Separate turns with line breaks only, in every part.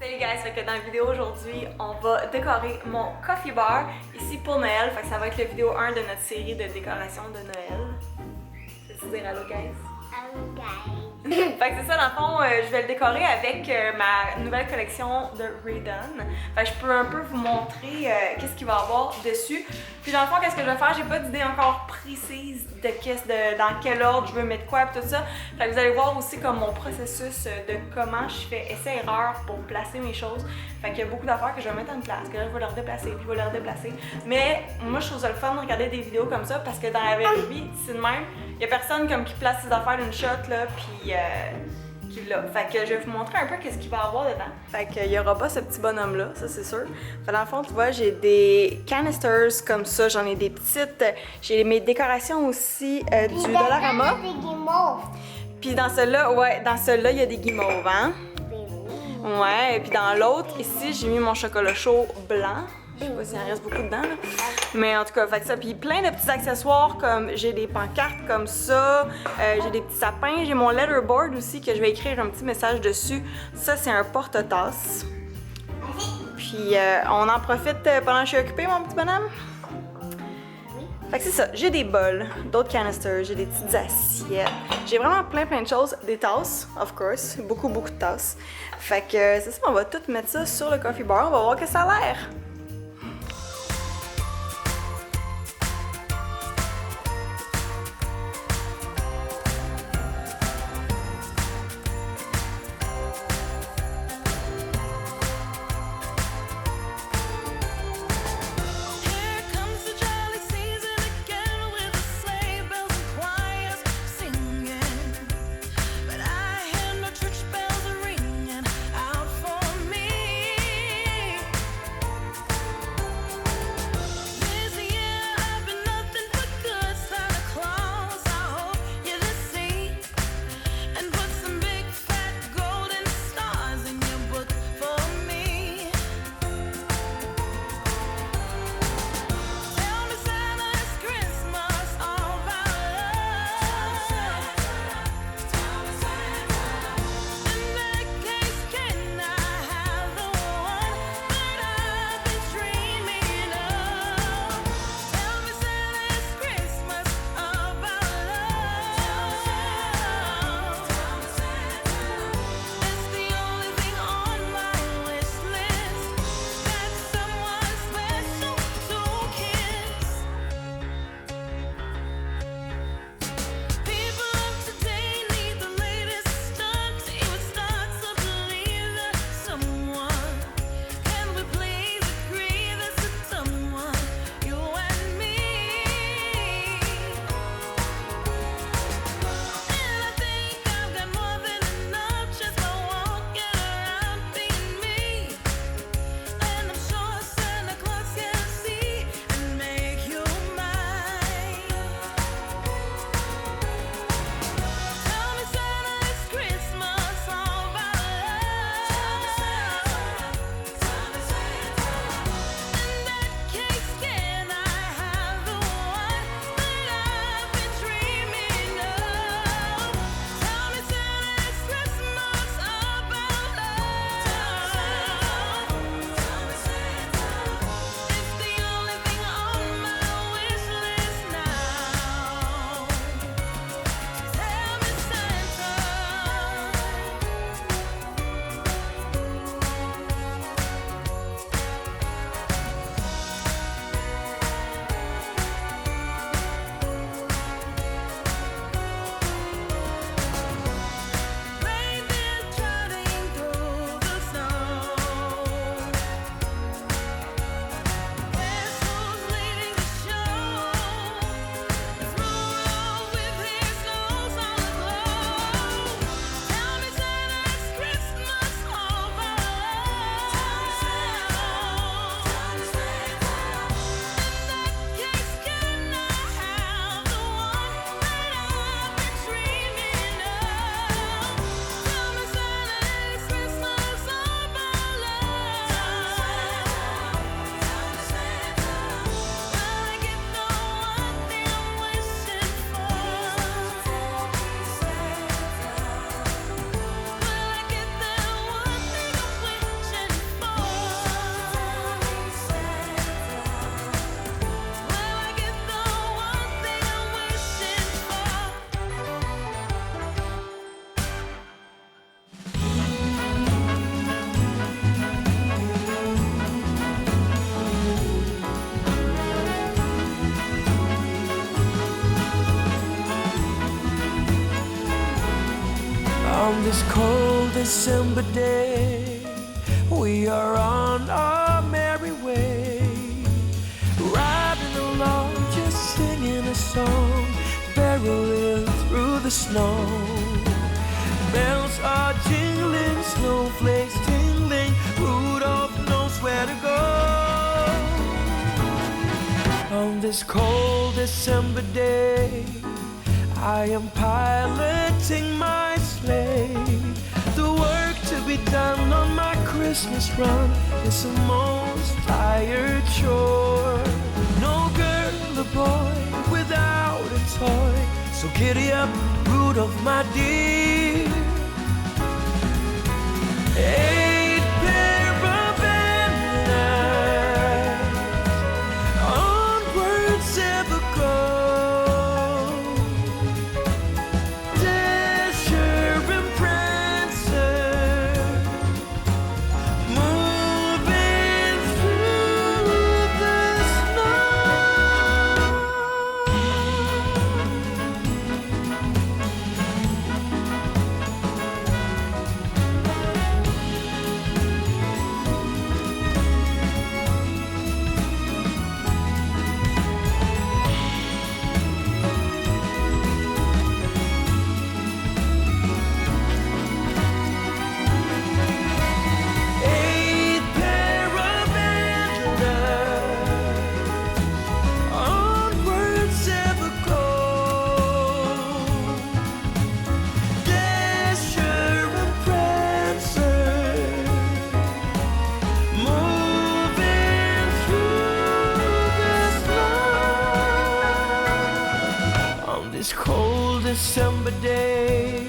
Salut guys, fait que dans la vidéo aujourd'hui, on va décorer mon coffee bar ici pour Noël. Fait que ça va être la vidéo 1 de notre série de décoration de Noël. C'est-tu dire allô guys?
Allô guys.
Fait que c'est ça, dans le fond, je vais le décorer avec ma nouvelle collection de Redone. Fait que je peux un peu vous montrer qu'est-ce qu'il va y avoir dessus. Puis dans le fond, qu'est-ce que je vais faire? J'ai pas d'idée encore précise de dans quel ordre je veux mettre quoi et tout ça. Fait que vous allez voir aussi comme mon processus de comment je fais essai-erreur pour placer mes choses. Fait qu'il y a beaucoup d'affaires que je vais mettre en place, que là je vais les redéplacer, puis je vais les redéplacer. Mais moi je trouve ça le fun de regarder des vidéos comme ça parce que dans la vraie vie, c'est de même. Il y a personne comme qui place ses affaires d'une shot là, puis qui l'a. Fait que je vais vous montrer un peu qu'est-ce qu'il va y avoir dedans. Fait qu'il y aura pas ce petit bonhomme là, ça c'est sûr. Fait dans le fond, tu vois, j'ai des canisters comme ça, j'en ai des petites. J'ai mes décorations aussi du Dollarama. Puis dans celle-là, ouais, dans celle-là, il y a des guimauves, hein? Ouais, et puis dans l'autre, ici, j'ai mis mon chocolat chaud blanc. Je sais pas s'il en reste beaucoup dedans, là. Mais en tout cas, fait que ça. Puis plein de petits accessoires comme j'ai des pancartes comme ça, j'ai des petits sapins, j'ai mon letterboard aussi que je vais écrire un petit message dessus. Ça, c'est un porte-tasse. Puis on en profite pendant que je suis occupée, mon petit bonhomme. Fait que c'est ça, j'ai des bols, d'autres canisters, j'ai des petites assiettes. J'ai vraiment plein de choses. Des tasses, of course, beaucoup de tasses. Fait que c'est ça, on va tout mettre ça sur le coffee bar, on va voir que ça a l'air.
this cold December day, we are on our merry way, riding along, just singing a song, barreling through the snow. Bells are jingling, snowflakes tingling, Rudolph knows where to go. On this cold December day, I am piloting my sleigh. The work to be done on my Christmas run is the most tired chore. No girl or boy without a toy, so giddy up, Rudolph, my dear. 8 pair of antlers, onwards ever go. Dasher and Prancer, moving through the snow. Eight pair of antlers, onwards ever go. Dasher and Prancer, moving through the snow. On this cold December day,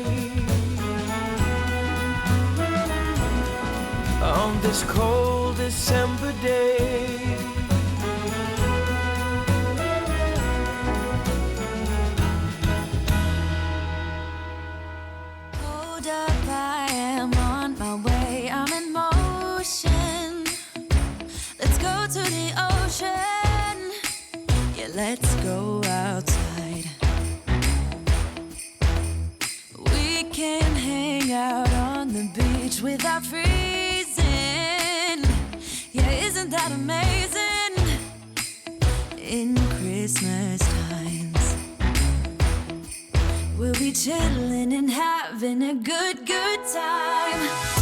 on this cold December day.
Hold up, I am on my way, I'm in motion. Let's go to the ocean. Yeah, let's go outside. We can hang out on the beach without freezing. Yeah, isn't that amazing? In Christmas times, we'll be chilling and having a good time.